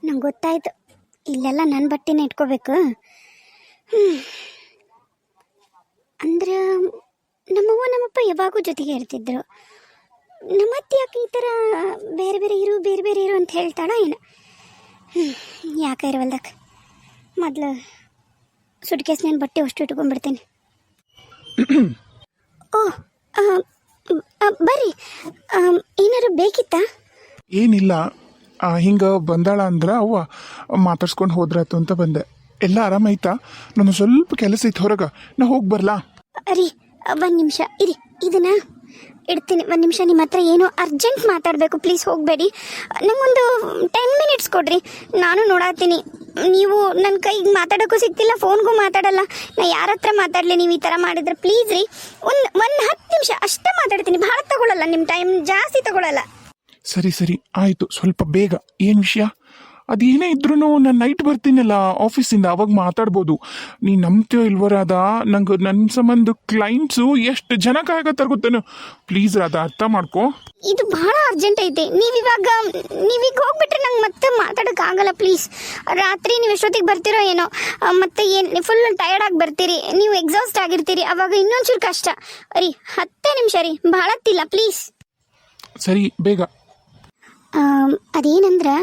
ನಂಗೆ ಗೊತ್ತಾಯ್ತು, ಇಲ್ಲೆಲ್ಲ ನನ್ನ ಬಟ್ಟೆನೇ ಇಟ್ಕೋಬೇಕು. ಅಂದ್ರೆ ನಮ್ಮವ್ವ ನಮ್ಮಪ್ಪ ಯಾವಾಗೂ ಜೊತೆಗೆ ಇರ್ತಿದ್ರು. ನಮ್ಮತ್ತೆ ಯಾಕೆ ಈ ಥರ ಬೇರೆ ಬೇರೆ ಇರು ಅಂತ ಹೇಳ್ತಾಳ ಏನು? ಯಾಕೆ ಇರವಲ್ದಕ್ಕೆ ಮೊದಲು ಸುಟ್ಕೇಸ್ನೇನು ಬಟ್ಟೆ ಅಷ್ಟು ಇಟ್ಕೊಂಡ್ಬಿಡ್ತೇನೆ. ಓ ಬರ್ರಿ, ಏನಾರು ಬೇಕಿತ್ತಾ? ಏನಿಲ್ಲ, ಹಿಂಗೆ ಬಂದಾಳ ಅಂದ್ರೆ ಅವ್ವ ಮಾತಾಡ್ಸ್ಕೊಂಡು ಹೋದ್ರಾತು ಅಂತ ಬಂದೆ. ಎಲ್ಲ ಆರಾಮಾಯ್ತಾ? ನಾನು ಸ್ವಲ್ಪ ಕೆಲಸ ಇತ್ತು ಹೊರಗೆ, ನಾ ಹೋಗಿ ಬರ್ಲಾ? ರೀ ಒಂದು ನಿಮಿಷ ಇರಿ, ಇದನ್ನ ಇಡ್ತೀನಿ. ಒಂದು ನಿಮಿಷ, ನಿಮ್ಮ ಹತ್ರ ಏನೋ ಅರ್ಜೆಂಟ್ ಮಾತಾಡಬೇಕು, ಪ್ಲೀಸ್ ಹೋಗಬೇಡಿ. ನಂಗೊಂದು 10 ಮಿನಿಟ್ಸ್ ಕೊಡ್ರಿ, ನಾನು ನೋಡತ್ತೀನಿ. ನೀವು ನನ್ನ ಕೈಗೆ ಮಾತಾಡೋಕ್ಕೂ ಸಿಗ್ತಿಲ್ಲ, ಫೋನ್ಗೂ ಮಾತಾಡಲ್ಲ. ನಾ ಯಾರ ಹತ್ರ ಮಾತಾಡಲಿ ನೀವು ಈ ಥರ ಮಾಡಿದ್ರೆ? ಪ್ಲೀಸ್ ರೀ, ಒಂದು 10 ನಿಮಿಷ ಅಷ್ಟೇ ಮಾತಾಡ್ತೀನಿ, ಭಾಳ ತಗೊಳ್ಳಲ್ಲ, ನಿಮ್ಮ ಟೈಮ್ ಜಾಸ್ತಿ ತಗೊಳ್ಳಲ್ಲ. ಸರಿ ಆಯಿತು, ಸ್ವಲ್ಪ ಬೇಗ. ಏನು ವಿಷಯ? ಅದೇನೇ ಇದ್ರೂ ನಾನು ನೈಟ್ ಬರ್ತೀನಲ್ಲ ಆಫೀಸಿಂದ, ಅವಾಗ ಮಾತಾಡ್ಬೋದು. ನೀ ನಂಬ್ತೀಯೋ ಇಲ್ವೋ ರಾಧಾ, ನಂಗೆ ನನ್ನ ಸಂಬಂಧ ಕ್ಲೈಂಟ್ಸು ಎಷ್ಟು ಜನ ಕಾಯಕತ್ತಾರ ಗೊತ್ತೇನು? ಪ್ಲೀಸ್ ರಾಧಾ, ಅರ್ಥ ಮಾಡ್ಕೊ. ಇದು ಭಾಳ ಅರ್ಜೆಂಟ್ ಐತೆ. ನೀವೀಗ ಹೋಗ್ಬಿಟ್ರೆ ನಂಗೆ ಮತ್ತೆ ಮಾತಾಡೋಕ್ಕಾಗಲ್ಲ. ಪ್ಲೀಸ್, ರಾತ್ರಿ ನೀವು ಎಷ್ಟೊತ್ತಿಗೆ ಬರ್ತೀರೋ ಏನೋ, ಮತ್ತೆ ಏನು ಫುಲ್ ಟಯರ್ಡ್ ಆಗಿ ಬರ್ತೀರಿ, ನೀವು ಎಕ್ಸಾಸ್ಟ್ ಆಗಿರ್ತೀರಿ, ಅವಾಗ ಇನ್ನೊಂಚೂರು ಕಷ್ಟ. ರೀ 10 ನಿಮಿಷ ರೀ, ಭಾಳತ್ತಿಲ್ಲ, ಪ್ಲೀಸ್. ಸರಿ, ಬೇಗ. ಅದೇನಂದ್ರೆ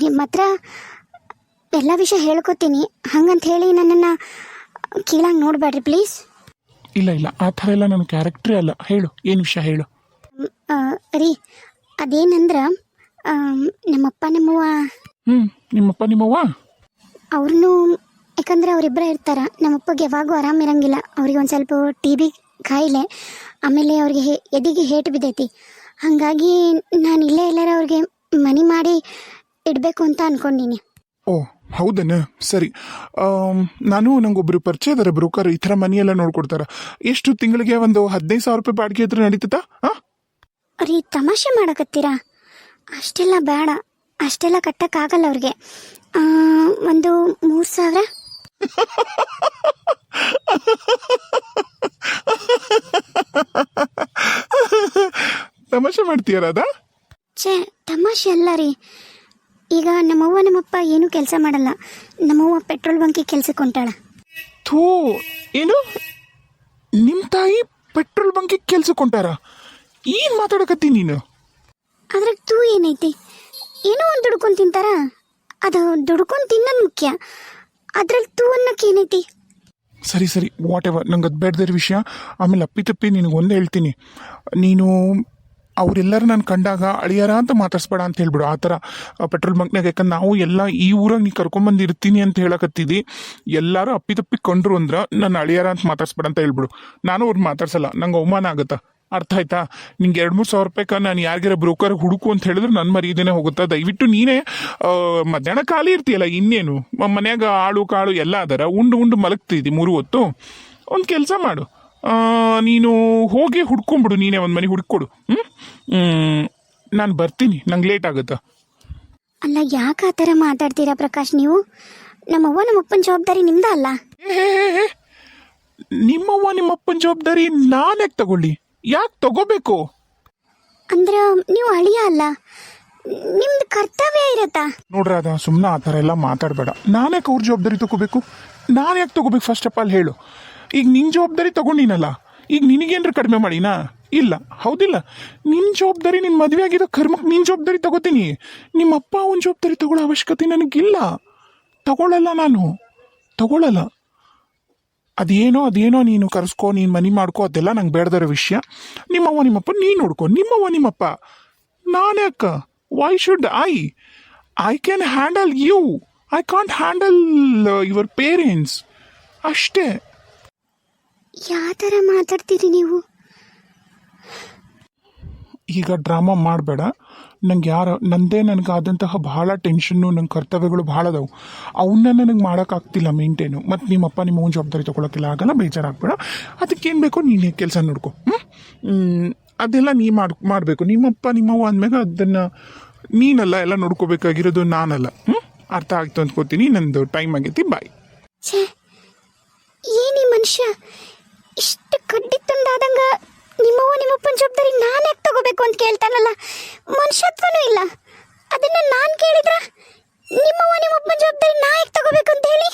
ನಿಮ್ಮ ಹತ್ರ ಎಲ್ಲ ವಿಷಯ ಹೇಳ್ಕೊತೀನಿ, ಹಂಗಂತ ಹೇಳಿ ನನ್ನನ್ನು ಕೀಳಾಗಿ ನೋಡಬೇಡ್ರಿ ಪ್ಲೀಸ್. ಇಲ್ಲ, ಆ ಥರ ಎಲ್ಲ ನನ್ನ ಕ್ಯಾರೆಕ್ಟ್ರೇ ಅಲ್ಲ. ಹೇಳು, ಏನು ವಿಷಯ ಹೇಳು. ರೀ ಅದೇನಂದ್ರೆ ನಮ್ಮಪ್ಪ ನಮ್ಮವ್ವ ಅವ್ರನ್ನೂ, ಯಾಕಂದ್ರೆ ಅವರಿಬ್ಬರೇ ಇರ್ತಾರೆ. ನಮ್ಮಪ್ಪಗೆ ಯಾವಾಗೂ ಆರಾಮಿರಂಗಿಲ್ಲ, ಅವ್ರಿಗೆ ಒಂದು ಸ್ವಲ್ಪ TB ಕಾಯಿಲೆ, ಆಮೇಲೆ ಅವ್ರಿಗೆ ಎದೆಗೆ ಹೇಟು ಬಿದ್ದೈತಿ. ಹಾಗಾಗಿ ನಾನು ಇಲ್ಲೇ ಎಲ್ಲಾರ ಅವ್ರಿಗೆ ಮನೆ ಮಾಡಿ ಇಡಬೇಕು ಅಂತ ಅನ್ಕೊಂಡೀನಿ. ಓ ಹೌದನ? ಸರಿ, ನಂಗೊಬ್ರು ಪರಿಚಯ ಇದಾರೆ ಬ್ರೋಕರ್, ಈ ಥರ ಮನೆಯೆಲ್ಲ ನೋಡ್ಕೊಡ್ತಾರೆ. ಎಷ್ಟು ತಿಂಗಳಿಗೆ ಒಂದು 15,000 ರೂಪಾಯಿ ಬಾಡಿಗೆ ಹತ್ರ ನಡೀತದಾ? ರೀ ತಮಾಷೆ ಮಾಡಕತ್ತೀರಾ? ಅಷ್ಟೆಲ್ಲ ಬೇಡ, ಅಷ್ಟೆಲ್ಲ ಕಟ್ಟಕ್ಕಾಗಲ್ಲ ಅವ್ರಿಗೆ. ಒಂದು 3,000. ತಮಾಷೆ ಮಾಡ್ತೀಯಾರದ? ತಮಾಷೆ ಅಲ್ಲ ರೀ. ಈಗ ನಮ್ಮವ್ವ ನಮ್ಮಪ್ಪ ಏನೂ ಕೆಲಸ ಮಾಡಲ್ಲ, ನಮ್ಮವ್ವ ಪೆಟ್ರೋಲ್ ಬಂಕಿಗೆ ಕೆಲ್ಸಕ್ಕೆ ಹೊಂಟಾಳ. ಥೂ, ಏನು ನಿಮ್ಮ ತಾಯಿ ಪೆಟ್ರೋಲ್ ಬಂಕಿಗೆ ಕೆಲ್ಸಕ್ಕೆ ಹೊಂಟಾರ? ಏನು ಮಾತಾಡಕತ್ತೀನಿ ನೀನು? ಅದ್ರಾಗ ತೂ ಏನೈತಿ? ಏನೋ ಒಂದು ದುಡ್ಕೊಂಡು ತಿಂತಾರ, ಅದು ದುಡ್ಕೊಂಡು ತಿನ್ನೋದು ಮುಖ್ಯ, ಅದ್ರಲ್ಲಿ ತೂ ಅನ್ನೋಕೆ ಏನೈತಿ? ಸರಿ ವಾಟ್ ಎವರ್, ನಂಗೆ ಅದು ಬೇಡದಿರೋ ವಿಷಯ. ಆಮೇಲೆ ಅಪ್ಪಿತಪ್ಪಿ ನಿನಗೆ ಒಂದೇ ಹೇಳ್ತೀನಿ, ನೀನು ಅವರೆಲ್ಲರೂ ನಾನು ಕಂಡಾಗ ಅಳಿಯಾರ ಅಂತ ಮಾತಾಡ್ಸ್ಬೇಡ ಅಂತ ಹೇಳ್ಬಿಡು. ಆ ಥರ ಪೆಟ್ರೋಲ್ ಬಂಕ್ನಾಗ, ಯಾಕಂದ್ರೆ ನಾವು ಎಲ್ಲ ಈ ಊರಾಗ ನೀ ಕರ್ಕೊಂಬಂದಿರ್ತೀನಿ ಅಂತ ಹೇಳಕತ್ತಿದ್ದಿ. ಎಲ್ಲರೂ ಅಪ್ಪಿತಪ್ಪಿ ಕಂಡ್ರು ಅಂದ್ರೆ ನನ್ನ ಅಳಿಯಾರ ಅಂತ ಮಾತಾಡ್ಸ್ಬೇಡ ಅಂತ ಹೇಳ್ಬಿಡು. ನಾನು ಅವ್ರು ಮಾತಾಡ್ಸಲ್ಲ, ನಂಗೆ ಅವಮಾನ ಆಗುತ್ತಾ, ಅರ್ಥ ಆಯ್ತಾ? ನಿಂಗೆ 2-3 ಸಾವಿರ ರೂಪಾಯಿಗೆ ನಾನು ಯಾರಿಗಾರ ಬ್ರೋಕರ್ ಹುಡುಕು ಅಂತ ಹೇಳಿದ್ರೆ ನನ್ನ ಮರ್ಯಾದೆನೇ ಹೋಗುತ್ತಾ? ದಯವಿಟ್ಟು ನೀನೇ ಮಧ್ಯಾಹ್ನ ಖಾಲಿ ಇರ್ತೀಯಲ್ಲ, ಇನ್ನೇನು ಮನ್ಯಾಗ ಆಳು ಕಾಳು ಎಲ್ಲ ಅದರ, ಉಂಡು ಮಲಗ್ತಿದ್ದಿ 3 ಹೊತ್ತು. ಒಂದು ಕೆಲಸ ಮಾಡು, ನೀನು ಹೋಗಿ ಹುಡ್ಕೊಂಬಿಡು, ನೀನೇ ಒಂದು ಮನೆ ಹುಡುಕೊಡು. ನಾನು ಬರ್ತೀನಿ, ನಂಗೆ ಲೇಟ್ ಆಗುತ್ತಾ? ಅಲ್ಲ, ಯಾಕೆ ಆ ಥರ ಮಾತಾಡ್ತೀರಾ ಪ್ರಕಾಶ್ ನೀವು? ನಮ್ಮವ್ವ ನಮ್ಮಪ್ಪನ ಜವಾಬ್ದಾರಿ ನಿಮ್ದ ಅಲ್ಲ? ನಿಮ್ಮವ್ವ ನಿಮ್ಮಪ್ಪನ ಜವಾಬ್ದಾರಿ ನಾನು ಯಾಕೆ ತಗೊಳ್ಳಿ? ಯಾಕೆ ತಗೋಬೇಕು? ಅಂದ್ರೆ ನೀವು ಅಳಿಯ ಅಲ್ಲ, ನಿಮ್ದು ಕರ್ತವ್ಯ ಇರತ್ತಾ? ನೋಡ್ರಾದ, ಸುಮ್ಮನೆ ಆ ಥರ ಎಲ್ಲ ಮಾತಾಡಬೇಡ. ನಾನು ಯಾಕೆ ಅವ್ರ ಜವಾಬ್ದಾರಿ ತಗೋಬೇಕು? ನಾನು ಯಾಕೆ ತಗೋಬೇಕು? ಫಸ್ಟ್ ಆಫ್ ಆಲ್ ಹೇಳು. ಈಗ ನಿನ್ನ ಜವಾಬ್ದಾರಿ ತಗೊಂಡಿನಲ್ಲ, ಈಗ ನಿನಗೇನ್ರ ಕಡಿಮೆ ಮಾಡಿನಾ? ಇಲ್ಲ, ಹೌದಿಲ್ಲ? ನಿನ್ನ ಜವಾಬ್ದಾರಿ, ನಿನ್ನ ಮದುವೆ ಆಗಿರೋ ಕರ್ಮಕ್ಕೆ ನಿನ್ನ ಜವಾಬ್ದಾರಿ ತಗೋತೀನಿ. ನಿಮ್ಮ ಅಪ್ಪ ಅವನ ಜವಾಬ್ದಾರಿ ತಗೊಳ್ಳೋ ಅವಶ್ಯಕತೆ ನನಗಿಲ್ಲ. ತಗೊಳ್ಳಲ್ಲ. ಅದೇನೋ ನೀನು ಕರೆಸ್ಕೊ, ನೀನು ಮನೆ ಮಾಡ್ಕೋ, ಅದೆಲ್ಲ ನಂಗೆ ಬೇಡದಿರೋ ವಿಷಯ. ನಿಮ್ಮವ್ವ ನಿಮ್ಮಪ್ಪ ನೀನು ನೋಡ್ಕೊ. ನಿಮ್ಮವ್ವ ನಿಮ್ಮಪ್ಪ ನಾನು ಯಾಕೆ? Why should I can handle you, I can't handle your parents, ಅಷ್ಟೇ. ಯಾವ ಥರ ಮಾತಾಡ್ತೀರಿ ನೀವು? ಈಗ ಡ್ರಾಮಾ ಮಾಡಬೇಡ. ನನಗಾದಂತಹ ಭಾಳ ಟೆನ್ಷನ್ನು, ನನ್ನ ಕರ್ತವ್ಯಗಳು ಭಾಳ ಅದಾವು. ಅವನ್ನ ನನಗೆ ಮಾಡೋಕ್ಕಾಗ್ತಿಲ್ಲ ಮೇಂಟೈನು. ಮತ್ತು ನಿಮ್ಮಪ್ಪ ನಿಮ್ಮ ಓನ್ ಜವಾಬ್ದಾರಿ ತೊಗೊಳಕ್ಕೆಲ್ಲ ಆಗಲ್ಲ, ಬೇಜಾರಾಗಬೇಡ. ಅದಕ್ಕೇನು ಬೇಕೋ ನೀನೇ ಕೆಲಸ ನೋಡ್ಕೊ. ಅದೆಲ್ಲ ನೀ ಮಾಡಬೇಕು. ನಿಮ್ಮಪ್ಪ ನಿಮ್ಮವ್ವ ಅಂದಮೇಲೆ ಅದನ್ನು ನೀನಲ್ಲ ಎಲ್ಲ ನೋಡ್ಕೋಬೇಕಾಗಿರೋದು, ನಾನಲ್ಲ. ಅರ್ಥ ಆಗ್ತು ಅಂದ್ಕೋತೀನಿ. ನಂದು ಟೈಮ್ ಆಗೈತಿ, ಬಾಯ್. ಏನಿ ಮನುಷ್ಯ ಇಷ್ಟು ಕಡ್ಡಿ ತಂದಾದಂಗ ನಿಮ್ಮವ್ವ ನಿಮ್ಮಪ್ಪನ ಜವಾಬ್ದಾರಿ ನಾನು ಯಾಕೆ ತಗೋಬೇಕು ಅಂತ ಕೇಳ್ತಾನಲ್ಲ? ಮನುಷ್ಯತ್ವನೂ ಇಲ್ಲ. ಅದನ್ನ ನಾನು ಕೇಳಿದ್ರ ನಿಮ್ಮಪ್ಪನ ಜವಾಬ್ದಾರಿ ನಾ ಯಾಕೆ ತಗೋಬೇಕು ಅಂತ ಹೇಳಿ?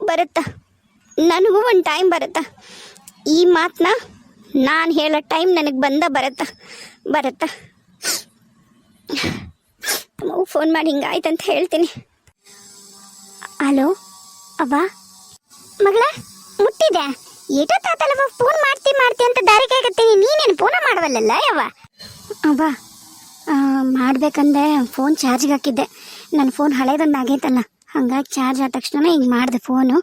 ಬರುತ್ತಾ, ನನಗೂ ಒಂದು ಟೈಮ್ ಬರುತ್ತಾ. ಈ ಮಾತನ್ನ ನಾನು ಹೇಳೋ ಟೈಮ್ ನನಗೆ ಬರುತ್ತಾ. ಫೋನ್ ಮಾಡಿ ಹಿಂಗಾಯ್ತಂತ ಹೇಳ್ತೀನಿ. ಹಲೋ ಅವ್ವ, ಮಗಳ ಮುಟ್ಟಿದೆ ಏಟೋ ತಾತಲ್ಲವ, ಫೋನ್ ಮಾಡ್ತಿ ಅಂತ ದಾರಿ ಕಾಯಕತ್ತೀನಿ, ನೀನೇನು ಫೋನ ಮಾಡವಲ್ಲಲ್ಲ ಯವ್ವ? ಅವ್ವ ಮಾಡ್ಬೇಕಂದೆ ಫೋನ್ ಚಾರ್ಜ್ಗೆ ಹಾಕಿದ್ದೆ. ನನ್ನ ಫೋನ್ ಹಳೇದೊಂದು ಆಗೈತಲ್ಲ, ಹಂಗಾಗಿ ಚಾರ್ಜ್ ಆದ ತಕ್ಷಣ ಹಿಂಗೆ ಮಾಡಿದೆ ಫೋನು.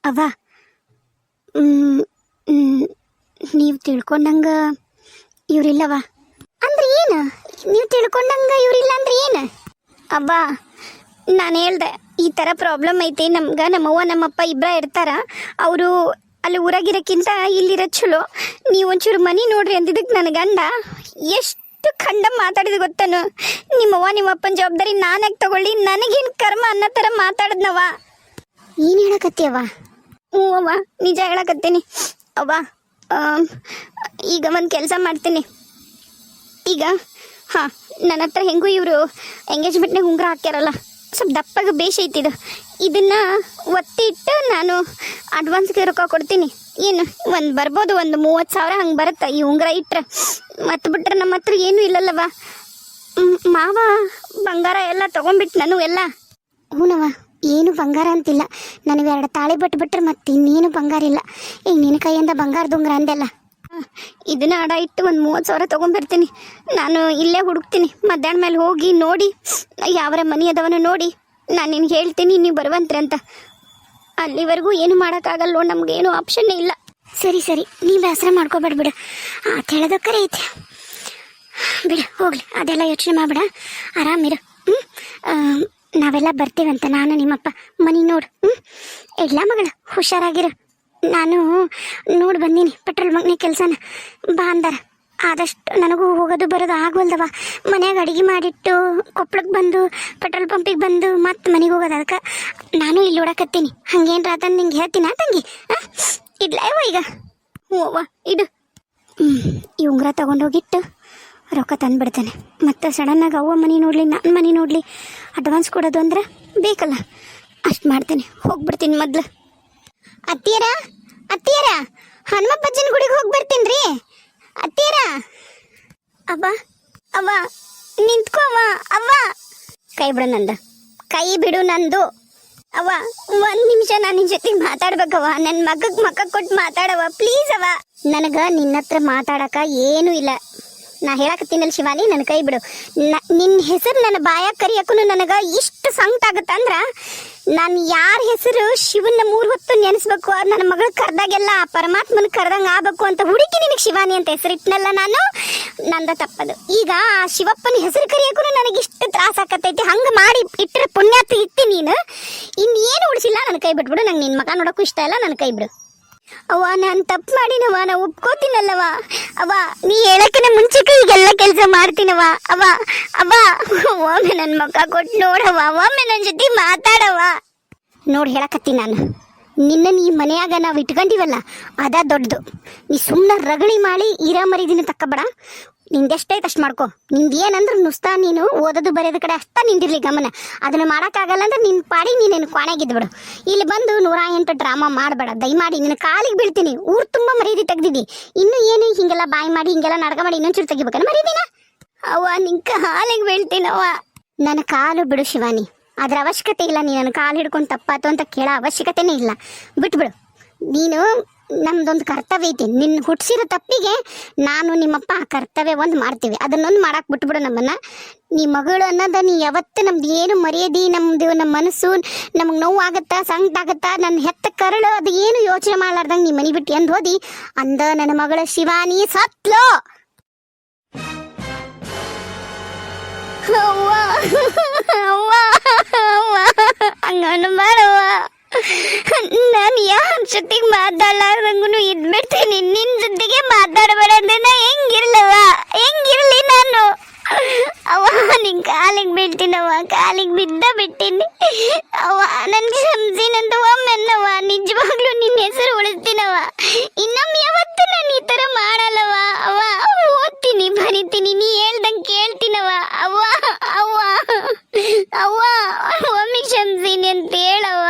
ಅವ್ವ ನೀವು ತಿಳ್ಕೊಂಡಂಗೆ ಇವರಿಲ್ಲವ ಅಂದ್ರೆ ಏನು? ನೀವು ತಿಳ್ಕೊಂಡಂಗೆ ಇವರಿಲ್ಲ ಅಂದ್ರೆ ಏನು? ಅವ್ವ ನಾನು ಹೇಳ್ದೆ ಈ ಥರ ಪ್ರಾಬ್ಲಮ್ ಐತಿ, ನಮ್ಮವ್ವ ನಮ್ಮಪ್ಪ ಇಬ್ಬರ ಇರ್ತಾರ, ಅವರು ಅಲ್ಲಿ ಊರಾಗಿರೋಕ್ಕಿಂತ ಇಲ್ಲಿರೋ ಚಲೋ, ನೀವು ಒಂಚೂರು ಮನೆ ನೋಡ್ರಿ ಅಂದಿದ್ದಕ್ಕೆ ನನ್ನ ಗಂಡ ಎಷ್ಟು ಖಂಡ ಮಾತಾಡಿದ ಗೊತ್ತನು. ನಿಮ್ಮವ್ವ ನಿಮ್ಮಪ್ಪನ ಜವಾಬ್ದಾರಿ ನಾನಾಗಿ ತಗೊಳ್ಳಿ, ನನಗೇನು ಕರ್ಮ ಅನ್ನೋ ಥರ ಮಾತಾಡಿದ್ನವ. ಏನು ಹೇಳಕತ್ತೀಯವ್ವ? ಹ್ಞೂ ಅವ್ವ, ನಿಜ ಹೇಳಕತ್ತೀನಿ ಅವ್ವ. ಈಗ ಒಂದು ಕೆಲಸ ಮಾಡ್ತೀನಿ. ಈಗ ಹಾಂ, ನನ್ನ ಹತ್ರ ಹೆಂಗೂ ಇವರು ಎಂಗೇಜ್ಮೆಂಟ್ನಾಗ ಉಂಗುರ ಹಾಕ್ಯಾರಲ್ಲ, ಸ್ವಲ್ಪ ದಪ್ಪಗೆ ಬೇಷೈತಿದು, ಇದನ್ನು ಒತ್ತಿ ಇಟ್ಟು ನಾನು ಅಡ್ವಾನ್ಸ್ಗೆ ರೊಕ್ಕ ಕೊಡ್ತೀನಿ. ಏನು ಬರ್ಬೋದು, ಒಂದು 30,000 ಹಂಗೆ ಬರುತ್ತೆ ಈ ಉಂಗುರ ಇಟ್ಟರೆ. ಮತ್ತು ಬಿಟ್ರೆ ನಮ್ಮ ಹತ್ರ ಏನೂ ಇಲ್ಲಲ್ಲವ. ಮಾವ ಬಂಗಾರ ಎಲ್ಲ ತೊಗೊಂಬಿಟ್ಟು ನಾನು ಎಲ್ಲ. ಹ್ಞೂನವ, ಏನು ಬಂಗಾರ ಅಂತಿಲ್ಲ, ನನಗೆ 2 ತಾಳಿ ಬಿಟ್ಬಿಟ್ರೆ ಮತ್ತೆ ಇನ್ನೇನು ಬಂಗಾರ ಇಲ್ಲ. ಈಗ ನಿನ್ನ ಕೈಯಿಂದ ಬಂಗಾರದ ಉಂಗುರ ಅಂದೆಲ್ಲ, ಇದನ್ನ ಅಡ ಇಟ್ಟು ಒಂದು 30,000 ತೊಗೊಂಡ್ಬರ್ತೀನಿ. ನಾನು ಇಲ್ಲೇ ಹುಡುಕ್ತೀನಿ, ಮಧ್ಯಾಹ್ನ ಮೇಲೆ ಹೋಗಿ ನೋಡಿ ಯಾವರ ಮನೆ ಅದವನ್ನ ನೋಡಿ ನಾನು ನಿನ್ಗೆ ಹೇಳ್ತೀನಿ, ನೀವು ಬರುವಂತ್ರಿ ಅಂತ. ಅಲ್ಲಿವರೆಗೂ ಏನು ಮಾಡೋಕ್ಕಾಗಲ್ಲೋ, ನಮಗೇನು ಆಪ್ಷನ್ನೇ ಇಲ್ಲ. ಸರಿ ನೀವು ಬೇಸರ ಮಾಡ್ಕೊಬೇಡ್ಬಿಡು, ಅಂತ ಹೇಳೋದಕ್ಕರೆ ಐತೆ ಬಿಡು, ಹೋಗ್ಲಿ ಅದೆಲ್ಲ ಯೋಚನೆ ಮಾಡ್ಬಿಡ, ಆರಾಮಿರು. ನಾವೆಲ್ಲ ಬರ್ತೀವಂತ, ನಾನು ನಿಮ್ಮಪ್ಪ ಮನೆ ನೋಡು. ಇಲ್ಲ ಮಗಳು, ಹುಷಾರಾಗಿರು. ನಾನು ನೋಡಿ ಬಂದೀನಿ ಪೆಟ್ರೋಲ್ ಬಂಕ್ನ ಕೆಲಸನ, ಬಾ ಅಂದಾರ. ಆದಷ್ಟು ನನಗೂ ಹೋಗೋದು ಬರೋದು ಆಗವಲ್ದವ, ಮನ್ಯಾಗ ಅಡುಗೆ ಮಾಡಿಟ್ಟು ಕೊಪ್ಪಳಕ್ಕೆ ಬಂದು ಪೆಟ್ರೋಲ್ ಪಂಪಿಗೆ ಬಂದು ಮತ್ತೆ ಮನೆಗೆ ಹೋಗೋದು, ಅದಕ್ಕೆ ನಾನು ಇಲ್ಲಿ ಓಡಾಕತ್ತೀನಿ. ಹಂಗೇನ್ರ ಅದನ್ನು ನಿಂಗೆ ಹೇಳ್ತೀನ ತಂಗಿ? ಇಡ್ಲ ಯವ್ವ ಈಗ? ಹ್ಞೂ ಅವ್ವ ಇಡು. ಈ ಉಂಗುರ ತೊಗೊಂಡೋಗಿಟ್ಟು ರೊಕ್ಕ ತಂದುಬಿಡ್ತೇನೆ. ಮತ್ತು ಸಡನ್ನಾಗಿ ಅವ್ವ ಮನೆ ನೋಡಲಿ, ನಾನು ಮನೆ ನೋಡಲಿ, ಅಡ್ವಾನ್ಸ್ ಕೊಡೋದು ಅಂದ್ರೆ ಬೇಕಲ್ಲ, ಅಷ್ಟು ಮಾಡ್ತೇನೆ. ಹೋಗ್ಬಿಡ್ತೀನಿ ಮೊದಲು. ಅತ್ತಿಯರ ಹನುಮಪ್ಪಜ್ಜನ ಗುಡಿಗೆ ಹೋಗಿ ಬರ್ತೀನಿ ರೀ ಅತ್ತಿಯರ. ಅವ್ವ ನಿಂತ್ಕೋ ಅವ್ವ, ಕೈ ಬಿಡು ನಂದು. ಅವ್ವ 1 ನಿಮಿಷ ನಾನು ನಿನ್ನ ಜೊತೆಗೆ ಮಾತಾಡ್ಬೇಕವ್ವ, ನನ್ನ ಮಕ್ಕ ಕೊಟ್ಟು ಮಾತಾಡವ ಪ್ಲೀಸ್ ಅವ್ವ. ನನಗೆ ನಿನ್ನ ಹತ್ರ ಮಾತಾಡಕ ಏನೂ ಇಲ್ಲ, ನಾ ಹೇಳಕತ್ತೀನಲ್ಲ ಶಿವಾನಿ, ನನ್ನ ಕೈ ಬಿಡು. ನಿನ್ನ ಹೆಸರು ನನ್ನ ಬಾಯಾಗ ಕರಿಯಕ್ಕೂ ನನಗೆ ಇಷ್ಟು ಸಂಕಟ ಆಗುತ್ತಂದ್ರೆ, ನಾನು ಯಾರ ಹೆಸರು ಶಿವನ 3 ಹೊತ್ತು ನೆನೆಸ್ಬೇಕು, ನನ್ನ ಮಗಳು ಕರೆದಾಗೆಲ್ಲ ಪರಮಾತ್ಮನ ಕರೆದಂಗೆ ಆಗ್ಬೇಕು ಅಂತ ಹುಡುಕಿ ನಿನಗೆ ಶಿವಾನಿ ಅಂತ ಹೆಸರಿಟ್ನಲ್ಲ ನಾನು, ನಂದ ತಪ್ಪದು. ಈಗ ಆ ಶಿವಪ್ಪನ ಹೆಸರು ಕರಿಯಕ್ಕೂ ನನಗೆ ಇಷ್ಟು ತ್ರಾಸ ಆಕತ್ತೈತಿ, ಹಂಗೆ ಮಾಡಿ ಇಟ್ಟರೆ ಪುಣ್ಯಾತ ಇತ್ತಿ ನೀನು. ಇನ್ನೇನು ಉಳಿಸಿಲ್ಲ, ನನ್ನ ಕೈ ಬಿಟ್ಬಿಡು. ನಂಗೆ ನಿನ್ನ ಮಗ ನೋಡೋಕ್ಕೂ ಇಷ್ಟ ಇಲ್ಲ, ನನ್ನ ಕೈ ಬಿಡು. ಅವ್ವ ನಾನು ತಪ್ಪು ಮಾಡಿನವ, ನಾ ಒಪ್ಕೋತೀನಲ್ಲವ. ಅವ್ವ ನೀ ಹೇಳಕ್ಕಿನ ಮುಂಚೆಗೆ ಈಗೆಲ್ಲ ಕೆಲಸ ಮಾಡ್ತೀನವ. ಒಮ್ಮೆ ನನ್ನ ಮಕ್ಕ ಕೊಟ್ಟು ನೋಡವ, ಒಮ್ಮೆ ನನ್ನ ಜೊತೆ ಮಾತಾಡವ. ನೋಡಿ ಹೇಳಕತ್ತೀನಿ ನಾನು, ನಿನ್ನ ಈ ಮನೆಯಾಗ ನಾವು ಇಟ್ಕೊಂಡಿವಲ್ಲ ಅದ ದೊಡ್ಡದು. ನೀ ಸುಮ್ಮನೆ ರಗಳಿ ಮಾಡಿ ಇರ ಮರಿದಿನ ತಕ್ಕಬೇಡ, ನಿಂದೆಷ್ಟೈತೆ ಅಷ್ಟು ಮಾಡ್ಕೊ. ನಿಂದು ಏನಂದ್ರೆ ನುಸ್ತಾ ನೀನು ಓದೋದು ಬರೆಯೋದು ಕಡೆ ಅಷ್ಟ ನಿಂದಿರ್ಲಿ ಗಮನ. ಅದನ್ನು ಮಾಡೋಕ್ಕಾಗಲ್ಲ ಅಂದ್ರೆ ನಿನ್ನ ಪಾಡಿ ನೀನೇನು ಕ್ವಾಣೆಗಿದ್ಬಿಡು. ಇಲ್ಲಿ ಬಂದು 108 ಡ್ರಾಮಾ ಮಾಡಬೇಡ ದಯಮಾಡಿ, ನಿನ್ನ ಕಾಲಿಗೆ ಬೀಳ್ತೀನಿ. ಊರು ತುಂಬ ಮರ್ಯಾದೆ ತೆಗ್ದಿದ್ದಿ, ಇನ್ನೂ ಏನು ಹಿಂಗೆಲ್ಲ ಬಾಯಿ ಮಾಡಿ ಹಿಂಗೆಲ್ಲ ನಾಟಕ ಮಾಡಿ ಇನ್ನೊಂಚೂರು ತೆಗಿಬೇಕನ್ನ ಮರ್ಯಾದಿನ? ಅವ್ವ ನಿನ್ನ ಕಾಲಿಗೆ ಬೀಳ್ತೀನವ್ವ. ನನ್ನ ಕಾಲು ಬಿಡು ಶಿವಾನಿ, ಅದ್ರ ಅವಶ್ಯಕತೆ ಇಲ್ಲ. ನೀನು ನನ್ನ ಕಾಲು ಹಿಡ್ಕೊಂಡು ತಪ್ಪಾತು ಅಂತ ಕೇಳೋ ಅವಶ್ಯಕತೆನೇ ಇಲ್ಲ, ಬಿಟ್ಬಿಡು. ನೀನು ನಮ್ದೊಂದು ಕರ್ತವ್ಯ ಐತಿ, ನಿನ್ನ ಹುಟ್ಟಿಸಿರೋ ತಪ್ಪಿಗೆ ನಾನು ನಿಮ್ಮಪ್ಪ ಆ ಕರ್ತವ್ಯ ಒಂದು ಮಾಡ್ತೀವಿ, ಅದನ್ನೊಂದು ಮಾಡಕ್ಕೆ ಬಿಟ್ಬಿಡು ನಮ್ಮನ್ನ. ನೀ ಮಗಳು ಅನ್ನೋದ ನೀ ಯಾವತ್ತು ನಮ್ದು ಏನು ಮರ್ಯಾದಿ, ನಮ್ದು ನಮ್ಮ ಮನಸ್ಸು ನಮಗೆ ನೋವು ಆಗತ್ತಾ ಸಂಕಟ ಆಗತ್ತಾ, ನನ್ನ ಹೆತ್ತ ಕರಳು ಅದು ಏನು ಯೋಚನೆ ಮಾಡ್ಲಾರ್ದಂಗೆ ನೀ ಮನೆ ಬಿಟ್ಟು ಎಂದು ಹೋದಿ ಅಂದ ನನ್ನ ಮಗಳ ಶಿವಾನಿ ಸತ್ಲೋ. ಹಂಗನು ಮಾಡವ್ವ, ನಾನು ಯಾರ ಜೊತೆಗೆ ಮಾತಾಡ್ಲಾರ್ದಂಗೂ ಇದ್ಬಿಡ್ತೀನಿ. ನಿನ್ನ ಜೊತೆಗೆ ಮಾತಾಡಬೇಡ ಅಂದ್ರೆ ನಾ ಹೆಂಗಿರ್ಲಿ ನಾನು? ಅವ್ವ ನಿನ್ ಕಾಲಿಗೆ ಬೀಳ್ತೀನವ್ವ, ಕಾಲಿಗೆ ಬಿಟ್ಟಿನಿ ಅವ್ವ, ನನ್ಗೆ ಕ್ಷಮಿಸಿನಂತ ಒಮ್ಮೆನ್ನವ್ವ. ನಿಜವಾಗ್ಲೂ ನಿನ್ನ ಹೆಸರು ಉಳಿಸ್ತೀನವ್ವ, ಇನ್ನೊಮ್ಮೆ ಯಾವತ್ತೂ ನಾನು ಈ ಥರ ಮಾಡಲ್ಲವ್ವ. ಅವ್ವ ಓದ್ತೀನಿ ಬರೀತೀನಿ. ಮಾಡ್ತೀನಿ, ನೀ ಹೇಳ್ದಂಗೆ ಕೇಳ್ತೀನವ. ಅವ್ವ ಅವ್ವ ಅವ್ವ ಒಮ್ಮೆ ಕ್ಷಮಿಸೀನಿ ಅಂತ ಹೇಳವ್ವ.